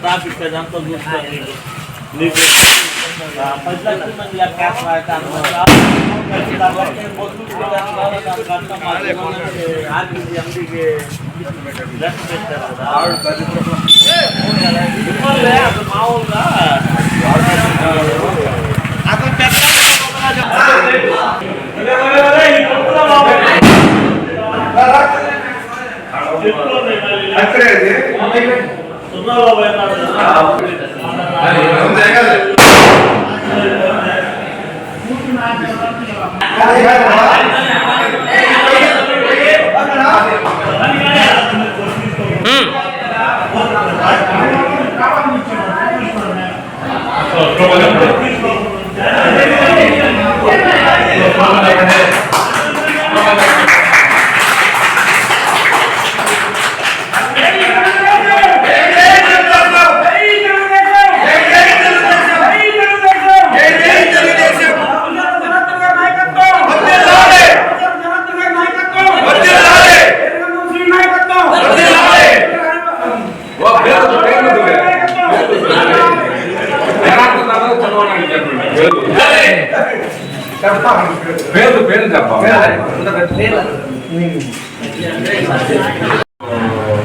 Traffic అదంతా చూస్తాను నీకు 10 లక్షల మంది ఎంపీకి లెక్క పెట్టారు కదా మామూలుగా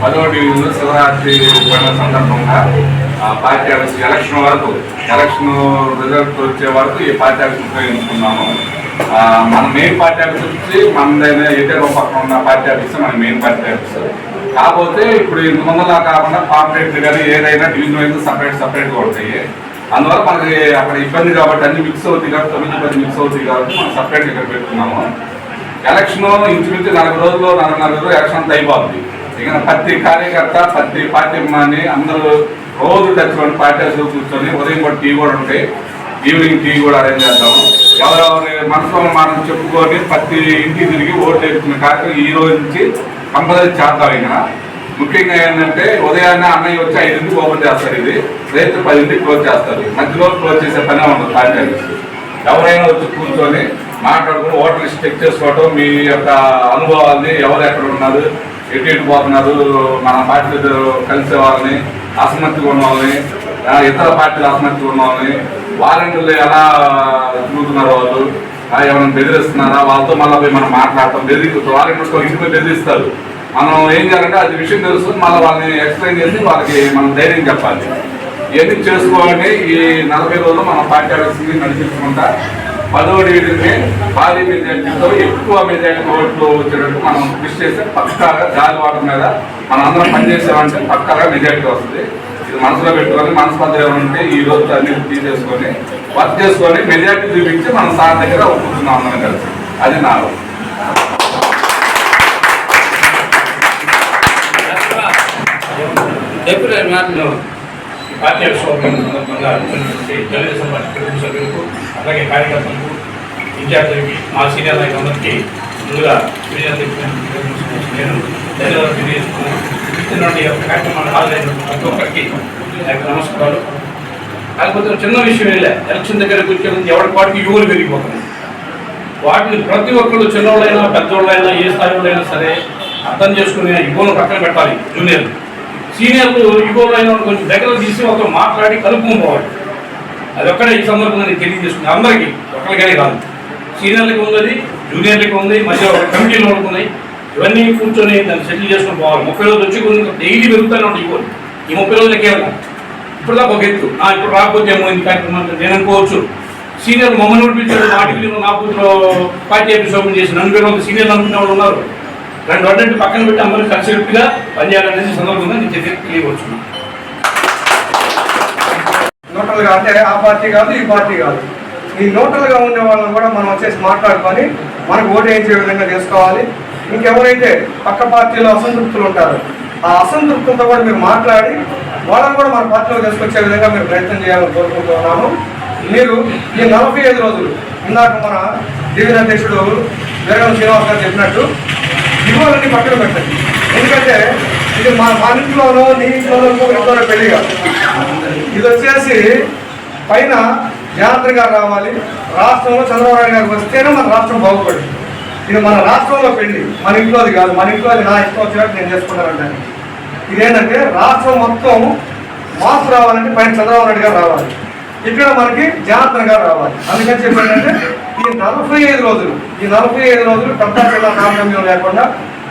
పదవ డివిజన్లో శివరాత్రి పండుగ సందర్భంగా పార్టీ ఆఫీస్ ఎలక్షన్ రిజల్ట్ వచ్చే వరకు ఈ పార్టీ ఆఫీస్ ఉపయోగించుకున్నాము. మన మెయిన్ పార్టీ ఆఫీస్ వచ్చి మనదైనా ఏటీఆర్ పక్కన ఉన్న పార్టీ ఆఫీస్ మన మెయిన్ పార్టీ ఆఫీస్. కాకపోతే ఇప్పుడు ఇంతమందిలా కాకుండా కార్పొరేట్ కానీ ఏదైనా డివిజన్ అయితే సపరేట్గా ఉంటాయి. అందువల్ల మనకి అక్కడ ఇబ్బంది కాబట్టి అన్ని మిక్స్ అవుతాయి కాబట్టి 9-10 మిక్స్ అవుతాయి కాబట్టి మనం సపరేట్గా ఇక్కడ పెట్టుకున్నాము. ఎలక్షన్ ఇంచుమించు 40 రోజులు ఎలక్షన్ అంతా అయిపోతుంది. ఇక ప్రతి కార్యకర్త ప్రతి పార్టీ అమ్మాని అందరూ రోజు తెచ్చుకొని పార్టీ ఆఫీసులో కూర్చొని ఉదయం కూడా టీ కూడా ఉంటాయి, ఈవినింగ్ టీ కూడా అరేంజ్ చేద్దాము. ఎవరెవరి మనసులో మనం చెప్పుకొని ప్రతి ఇంటికి తిరిగి ఓట్లు వేసుకునే కార్యక్రమం ఈ రోజు నుంచి కంపల్సరీ చేద్దాం. ఇక్కడ ముఖ్యంగా ఏంటంటే ఉదయాన్నే అన్నయ్య వచ్చి 5ంటికి ఓపెన్ చేస్తారు, ఇది రేపు 10ంటికి క్లోజ్ చేస్తారు. మధ్యలో క్లోజ్ చేసే పనే ఉండదు పార్టీ ఆఫీస్. ఎవరైనా వచ్చి కూర్చొని మాట్లాడుకుని ఓటర్ లిస్ట్ చెక్ చేసుకోవటం, మీ యొక్క అనుభవాల్ని ఎవరు ఎక్కడ ఉన్నారు, ఎటు పోతున్నారు, మన పార్టీలు కలిసే వాళ్ళని, అసమర్థిగా ఉన్న వాళ్ళని, ఇతర పార్టీలు అసమర్థిగా ఉన్న వాళ్ళని, వాలంటీర్లు ఎలా తిరుగుతున్నారు, వాళ్ళు ఏమైనా బెదిరిస్తున్నారా, వాళ్ళతో మళ్ళీ పోయి మనం మాట్లాడతాం. వాలంటీర్స్ ఇంటికి బెదిరిస్తారు. మనం ఏం చేయాలంటే అది విషయం తెలుసుకుని మళ్ళీ వాళ్ళని ఎక్స్ప్లెయిన్ చేసి వాళ్ళకి మనం ధైర్యం చెప్పాలి. ఇవన్నీ చేసుకోవాలని ఈ 40 రోజులు మన పార్టీ ఆఫీస్ని నడిపించుకుంటా 10వ డివిజన్కి భారీ మెజార్టీతో ఎక్కువ మెజార్టీ ఓట్లు వచ్చేటట్టు మనం కృషి చేస్తే పక్కాగా గాలివాట మీద మనం అందరం పనిచేసామంటే పక్కాగా మెజార్టీ వస్తుంది. ఇది మనసులో పెట్టుకొని మనస్పర్ధలు ఉంటే ఈ రోజు అన్ని తీసేసుకొని వర్క్ చేసుకొని మెజార్టీ చూపించి మనం సార్ దగ్గర ఒప్పుకుంటున్నాం అందరం కలిసి. అది నా పార్టీ సందర్భంగా తెలుగుదేశం పార్టీ కుటుంబ సభ్యులకు అలాగే కార్యకర్తలకు ఇన్ఛార్జీలకి మా సీనియర్ నాయకులందరికీ ముందుగా నేను ధన్యవాదాలు తెలియజేస్తున్నాను. ఇచ్చినటువంటి కార్యక్రమాన్ని హాజరైన ప్రతి ఒక్కరికి నమస్కారాలు. కాకపోతే చిన్న విషయం వెళ్ళా, ఎలక్షన్ దగ్గరకు వచ్చే ముందు ఎవరికి వాటికి యువలు పెరిగిపోతుంది. వాటిని ప్రతి ఒక్కళ్ళు చిన్నవాళ్ళైనా పెద్దవాళ్ళైనా ఏ స్థాయిలో సరే అర్థం చేసుకుని యువను పక్కన పెట్టాలి. జూనియర్లు సీనియర్లు యువలో అయినా కొంచెం దగ్గర తీసి ఒకరు మాట్లాడి కలుపుకుని పోవాలి. అది ఒక్కడే ఈ సందర్భంగా నేను తెలియజేసుకున్నాను. అందరికీ ఒక్కరికనే కాదు, సీనియర్లకి ఉంది, జూనియర్లకి ఉంది, మధ్య కమిటీలు ఉన్నాయి. ఇవన్నీ కూర్చొని దాన్ని సెటిల్ చేసుకుని పోవాలి. 30 రోజులు వచ్చి కొంచెం డైలీ పెరుగుతూనే ఉంటాయి యువలు. ఈ 30 రోజుల కీలకం. ఇప్పుడు దాకా ఒక ఎత్తు ఇప్పుడు రాకపోతే ఏమో ఈ కార్యక్రమం నేను అనుకోవచ్చు. సీనియర్ మమ్మల్ని నడిపించారు, ఆర్టికల్ నా కూతురు పార్టీ ఆఫీస్ ఓపెన్ చేసి 40 సీనియర్లు అనుకునే వాళ్ళు ఉన్నారు. 2 అడ్డంటి పక్కన పెట్టి అందరూ కలిసిగా పనిచేయాలనేది సందర్భంగా నేను తెలియవచ్చు. నోటల్గా అంటే ఆ పార్టీ కాదు ఈ పార్టీ కాదు, ఈ నోటల్గా ఉండే వాళ్ళని కూడా మనం వచ్చేసి మాట్లాడుకొని మనకు ఓటు వేయించే విధంగా చేసుకోవాలి. ఇంకెవరైతే పక్క పార్టీలో అసంతృప్తులు ఉంటారో ఆ అసంతృప్తులతో కూడా మీరు మాట్లాడి వాళ్ళని కూడా మన పార్టీలో తీసుకొచ్చే విధంగా మీరు ప్రయత్నం చేయాలని కోరుకుంటున్నాము. మీరు ఈ 45 రోజులు ఇందాక మన డివిజన్ అధ్యక్షుడు వీరగం శ్రీనివాస్ గారు చెప్పినట్టు యువలన్నీ పక్కన పెట్టండి. ఎందుకంటే ఇది మన ఇంట్లోనో నీ ఇంట్లోనో ఇంట్లోనో పెళ్లి కాదు. ఇది వచ్చేసి పైన జనార్దన్ గారు రావాలి, రాష్ట్రంలో చంద్రబాబు నాయుడు గారికి వస్తేనే మన రాష్ట్రం బాగుపడింది. ఇది మన రాష్ట్రంలో పెళ్లి, మన ఇంట్లోది కాదు. మన ఇంట్లో అది నా ఇష్టం వచ్చినట్టు నేను చేసుకుంటానంటాను. ఇదేంటంటే రాష్ట్రం మొత్తం మార్పు రావాలంటే పైన చంద్రబాబు నాయుడు గారు రావాలి, ఇక్కడ మనకి జనార్దన్ గారు రావాలి. అందుకని చెప్పారంటే ఈ 45 రోజులు పెద్ద జిల్లా తారతమ్యం లేకుండా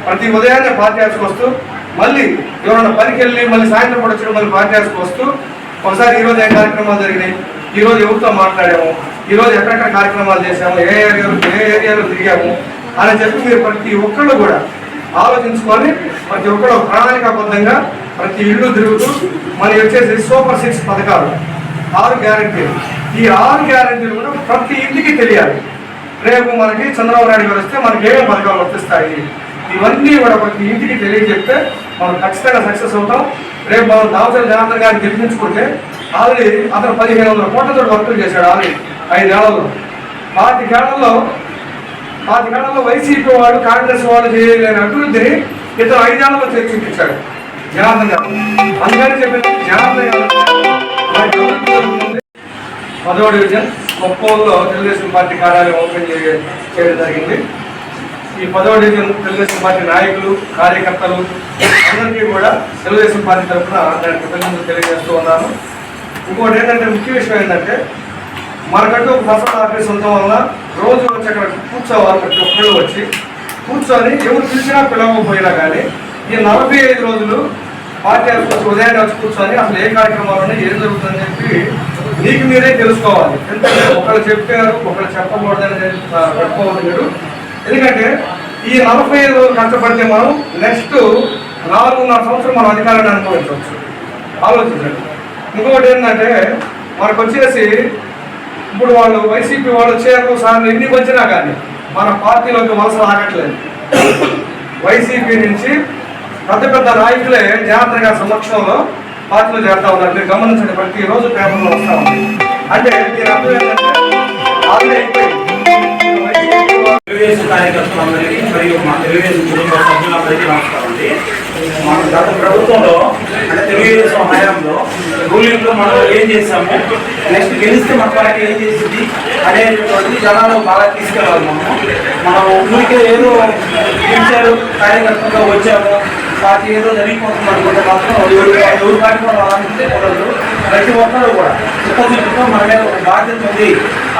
ప్రతి ఉదయాన్నే పార్టీ ఆఫీస్కి వస్తూ మళ్ళీ ఎవరైనా పనికి వెళ్ళి మళ్ళీ సాయంత్రం కూడా వచ్చి మళ్ళీ పార్టీ ఆఫీస్కి వస్తూ ఒకసారి ఈరోజు ఏ కార్యక్రమాలు జరిగినాయి, ఈరోజు ఎవరితో మాట్లాడాము, ఈరోజు ఎక్కడెక్కడ కార్యక్రమాలు చేసాము, ఏ ఏరియాలో తిరిగాము అని చెప్పి మీరు ప్రతి ఒక్కళ్ళు కూడా ఆలోచించుకొని ప్రతి ఒక్కళ్ళు ప్రణాళికాబద్ధంగా ప్రతి ఇల్లు తిరుగుతూ మనకి వచ్చేసి సూపర్ 6 పథకాలు 6 గ్యారెంటీలు. ఈ 6 గ్యారెంటీలు కూడా ప్రతి ఇంటికి తెలియాలి. రేపు మనకి చంద్రబాబు నాయుడు గారు వస్తే మనకి ఏమేమి పథకాలు వర్తిస్తాయి ఇవన్నీ కూడా ప్రతి ఇంటికి తెలియజెప్తే మనం ఖచ్చితంగా సక్సెస్ అవుతాం. రేపు మనం దామచర్ల జనార్దన్ గారిని గెలిపించుకుంటే ఆల్రెడీ అతను 1500 కోట్లతో వర్కులు చేశాడు. ఆల్రెడీ 5 ఏళ్లలో 5 ఏళ్లలో వైసీపీ వాడు కాంగ్రెస్ వాడు చేయలేని అభివృద్ధిని ఇతను 5 ఏళ్లలో చేసి చూపించాడు జనార్దన్ గారు. అందుకని చెప్పి జనార్దన్ గారు 10వ డివిజన్ కొప్పంలో తెలుగుదేశం పార్టీ కార్యాలయం ఓపెన్ చేయడం జరిగింది. ఈ 10వ డివిజన్ తెలుగుదేశం పార్టీ నాయకులు కార్యకర్తలు అందరికీ కూడా తెలుగుదేశం పార్టీ తరఫున దాని కృతజ్ఞతలు తెలియజేస్తూ ఉన్నాను. ఇంకోటి ఏంటంటే ముఖ్య విషయం ఏంటంటే మనకంటూ ఒక పర్సనల్ ఆఫీస్ ఉండటం వల్ల రోజు వచ్చి అక్కడ కూర్చోవాలి. ప్రతి ఒక్కళ్ళు వచ్చి కూర్చొని ఎవరు పిలిచినా పిలవకపోయినా కానీ ఈ 45 రోజులు పార్టీ ఆఫీస్ వచ్చి ఉదయాన్నే వచ్చి కూర్చొని అసలు ఏ కార్యక్రమాలు ఉన్నాయి ఏం జరుగుతుందని చెప్పి మీకు మీరే తెలుసుకోవాలి. ఎందుకంటే ఒకళ్ళు చెప్పారు ఒకళ్ళు చెప్పకూడదని పెట్టుకోవద్దు. ఎందుకంటే ఈ 45 రోజులు కష్టపడితే మనం నెక్స్ట్ 4.5 సంవత్సరం మనం అధికారాన్ని అనుభవించవచ్చు. ఆలోచించండి. ఇంకొకటి ఏంటంటే మనకు వచ్చేసి ఇప్పుడు వాళ్ళు వైసీపీ వాళ్ళు వచ్చేందుకు సార్లు ఎన్ని వచ్చినా కానీ మన పార్టీలోకి వలస ఆగట్లేదు. వైసీపీ నుంచి పెద్ద నాయకులే జనార్దన్ గారి సమక్షంలో పార్టీలో చేరుతా ఉన్నారు. మీరు గమనించండి, ప్రతిరోజు పేపర్లో వస్తూ ఉంది. అంటే దీని అర్థం ఏంటంటే ఆల్రెడీ అయిపోయింది. తెలుగుదేశం కార్యకర్తలందరికీ మరియు మా తెలుగుదేశం కుటుంబ సభ్యులందరికీ నమస్కారం అండి. మన గత ప్రభుత్వంలో అంటే తెలుగుదేశం హయాంలో రూలింగ్లో మనం ఏం చేసాము, నెక్స్ట్ గెలిస్తే మన పార్టీ ఏం చేసింది అనేటువంటి జనాలు బాగా తీసుకెళ్ళాలి. మనం ఊరికే ఏదో గెలిచారు కార్యకర్తలుగా వచ్చాము పార్టీ ఏదో జరిగిపోతుంది అనుకుంటే మాత్రం ఎవరు పార్టీ వాళ్ళు అలాంటి కుదరదు. ప్రతి ఒక్కరు కూడా చిత్తశుద్ధితో మన మీద ఒక బాధ్యత ఉంది.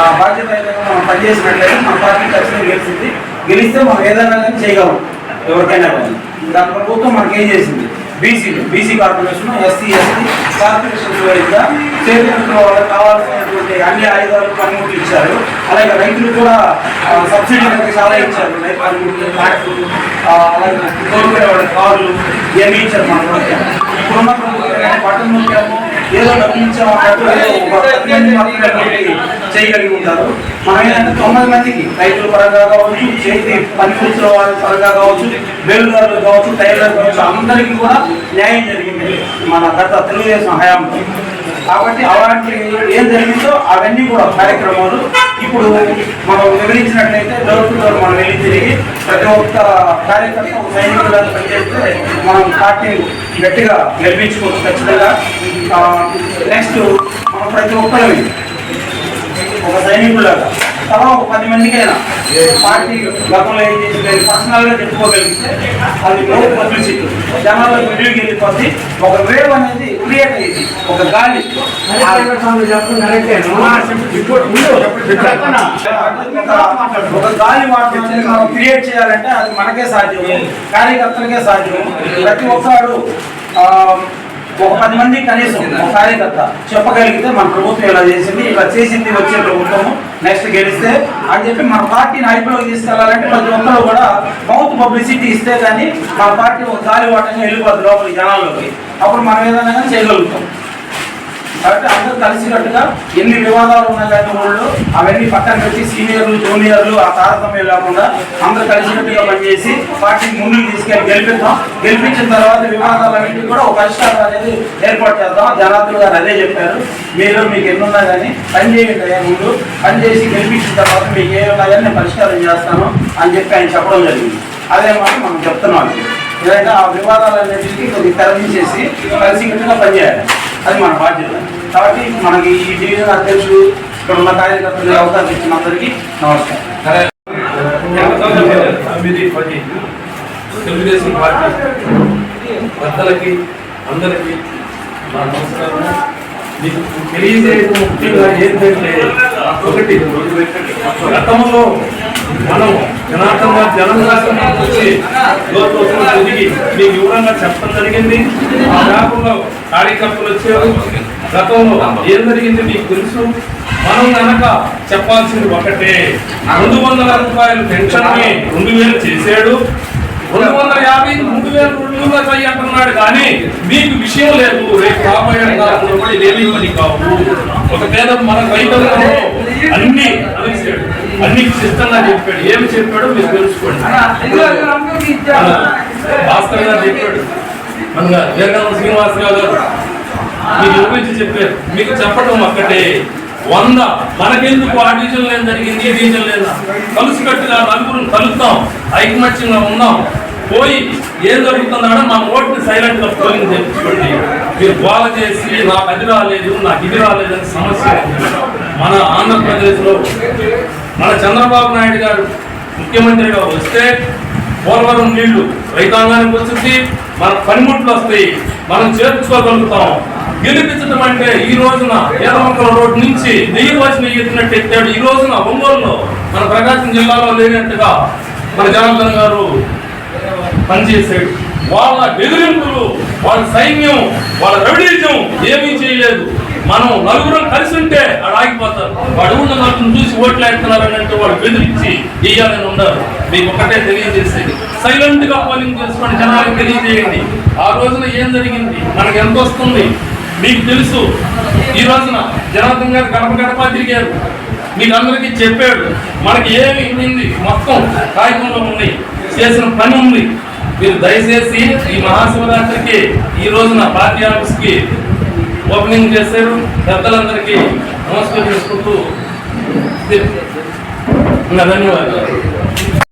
ఆ బాధ్యత మనం పనిచేసినట్లయితే మన పార్టీ ఖచ్చితంగా గెలిచింది. గెలిస్తే మనం ఏదైనా కానీ చేయగలం ఎవరికైనా కానీ. దాని ప్రభుత్వం మనకి ఏం చేసింది, బీసీ కార్పొరేషన్ ఎస్సీ కార్పొరేషన్ వారిగా చేతుల వాళ్ళకి కావాల్సినటువంటి అన్ని ఆయుధాలు పనిముట్లు ఇచ్చారు. అలాగే రైతులు కూడా సబ్సిడీ చాలా ఇచ్చారు. ట్రాక్టర్లు అలాగే కోరుకునే వాళ్ళ కార్లు ఇవన్నీ ఇచ్చారు మన ప్రభుత్వం. ఇప్పుడున్న ప్రభుత్వం బట్టలు ముఖ్యము ఏదో డబ్బించామన్నట్టు చేయగలిగి ఉంటారు. మనం ఏంటంటే 9 మందికి రైతుల పరంగా కావచ్చు, చేతి పని కూర్చున్న వాళ్ళ పరంగా కావచ్చు, బెల్లుదారులు కావచ్చు, టైలర్లు కావచ్చు, అందరికీ కూడా న్యాయం జరిగింది మన గత తెలుగుదేశం హయాంలో. కాబట్టి అలాంటి ఏం జరిగిందో అవన్నీ కూడా కార్యక్రమాలు ఇప్పుడు మనం వివరించినట్లయితే డోర్ టు డోర్ మనం వెళ్ళి తిరిగి ప్రతి ఒక్క కార్యకర్త ఒక సైనికులుగా పనిచేస్తే మనం పార్టీ గట్టిగా గెలిపించుకోవచ్చు ఖచ్చితంగా. నెక్స్ట్ మనం ప్రతి ఒక్కరి ఒక సైనికులాగా తలా ఒక 10 మందికైనా పార్టీ గతంలో ఏం చేసి పర్సనల్గా చెప్పుకోగలిగితే అది మోర్ పబ్లిసిటీ జనాల్లో మిడిల్కి వెళ్ళిపోతే ఒక వేవ్ అనేది క్రియేట్ అయ్యింది. ఒక గాలి ఒక గాలి వాతావరణాన్ని మనం క్రియేట్ చేయాలంటే అది మనకే సాధ్యం, కార్యకర్తలకే సాధ్యం. ప్రతి ఒక్కరు ఒక 10 మంది కనీసం ఒక కార్యకర్త చెప్పగలిగితే మన ప్రభుత్వం ఇలా చేసింది, ఇలా చేసింది వచ్చే ప్రభుత్వము నెక్స్ట్ గెలిస్తే అని చెప్పి మన పార్టీని ఐపీలోకి తీసుకెళ్లాలంటే ప్రతి ఒక్కరు కూడా మౌత్ పబ్లిసిటీ ఇస్తే కానీ మన పార్టీ ఒక గాలి వాటంగా వెళ్ళిపోద్ది లోపలికి జనాల్లోకి. అప్పుడు మనం ఏదైనా కానీ చేయగలుగుతాం. కాబట్టి అందరూ కలిసికట్టుగా ఎన్ని వివాదాలు ఉన్నా కానీ ఊళ్ళో అవన్నీ పక్కన పెట్టి సీనియర్లు జూనియర్లు ఆ తారతమ్యం లేకుండా అందరూ కలిసికట్టుగా పనిచేసి పార్టీని ముందుకు తీసుకెళ్ళి గెలిపిద్దాం. గెలిపించిన తర్వాత వివాదాలన్నింటినీ కూడా ఒక పరిష్కారం అనేది ఏర్పాటు చేద్దాం. జనార్దన్ గారు అదే చెప్పారు, మీకు ఎన్నున్నా కానీ పని చేయండి అయ్యా, ముందు పని చేసి గెలిపించిన తర్వాత మీకు ఏమున్నా కానీ నేను పరిష్కారం చేస్తాను అని చెప్పి ఆయన చెప్పడం జరిగింది. అదే మాట మనం చెప్తున్నాం. ఏదైనా ఆ వివాదాలన్నింటినీ కొద్దిగా తెరదించేసి కలిసికట్టుగా పనిచేయాలి, అది మన బాధ్యత. కాబట్టి మనకి ఈ డివిజన్ అధ్యక్షులు ఇక్కడ ఉన్న కార్యకర్తలు అవకాశం ఇచ్చిన అందరికీ నమస్కారం. తెలుగుదేశం పార్టీ పెద్దలకి అందరికీ నా నమస్కారం. మీకు తెలియజేయడం ముఖ్యంగా ఏంటంటే, ఒకటి గతంలో మనం జనార్దన జనంగా వచ్చి లోతులు తిరిగి మీకు వివరంగా చెప్పడం జరిగింది. ఆ వ్యాపంలో కార్యకర్తలు వచ్చారు. గతంలో ఏం జరిగింది మీకు తెలుసు. మనం కనుక చెప్పాల్సింది ఒకటే, 200 రూపాయలు పెన్షన్ ని 2000 చేశాడు, 250 3,200 అంటున్నాడు. కానీ మీకు విషయం లేదు. రేపు రాబోయే కాలంలో కూడా ఇదేమీ పని కావు. ఒక పేద మన రైతులలో అన్ని అనిసాడు, అన్ని సిద్ధంగా చెప్పాడు. ఏమి చెప్పాడో మీరు తెలుసుకోండి. భాస్కర్ గారు చెప్పాడు, మన వీరగంగ శ్రీనివాసరావు గారు మీకు గురించి చెప్పారు. మీకు చెప్పడం ఒక్కటే, 100 మనకెందుకు ఆ డివిజన్ లేదు జరిగింది, ఈ డివిజన్ లేదా, కలుసుకట్టుగా నలుగురు కలుద్దాం, ఐకమత్యంగా ఉందాం. పోయి ఏం జరుగుతున్నాడో మన ఓటుని సైలెంట్ గా పోలింగ్ తెచ్చుకోండి. మీరు గోల చేసి నాకు అది రాలేదు, నాకు ఇది రాలేదని సమస్య మన ఆంధ్రప్రదేశ్లో మన చంద్రబాబు నాయుడు గారు ముఖ్యమంత్రిగా వస్తే పోలవరం నీళ్లు రైతాంగానికి వస్తుంది, మన పనిముట్లు వస్తాయి, మనం చేర్చుకోగలుగుతాం. గెలిపించడం అంటే ఈ రోజున ఏదమొక్కల రోడ్డు నుంచి 1000 వచ్చిన ఎత్తినట్టు ఎత్తాడు. ఈ రోజున ఒంగోలులో మన ప్రకాశం జిల్లాలో లేనట్టుగా మన జనార్దన్ గారు పనిచేశాడు. వాళ్ళ బెదిరింపులు, వాళ్ళ సైన్యం, వాళ్ళ రౌడీజం ఏమీ చేయలేదు. మనం నలుగురం కలిసి ఉంటే ఆడ ఆగిపోతారు. వాడు ఉన్న నలుగురు చూసి ఓట్లు వేస్తున్నారని అంటే వాడు బెదిరించి వేయాలని ఉన్నారు. మీకు ఒకటే తెలియజేసేది, సైలెంట్ గా పోలింగ్ చేసుకొని జనాలకు తెలియజేయండి. ఆ రోజున ఏం జరిగింది, మనకు ఎంత వస్తుంది మీకు తెలుసు. ఈ రోజున జనార్దన్ గారు గడప గడప తిరిగారు, మీకు అందరికీ చెప్పాడు. మనకి ఏమి ఉంది, మొత్తం కాగితంలో ఉన్నాయి, చేసిన పని ఉంది. మీరు దయచేసి ఈ మహాశివరాత్రికి ఈ రోజున పార్టీ ఆఫీస్ కి ఓపెనింగ్ చేశారు. పెద్దలందరికీ నమస్కారం చేసుకుంటూ ధన్యవాదాలు.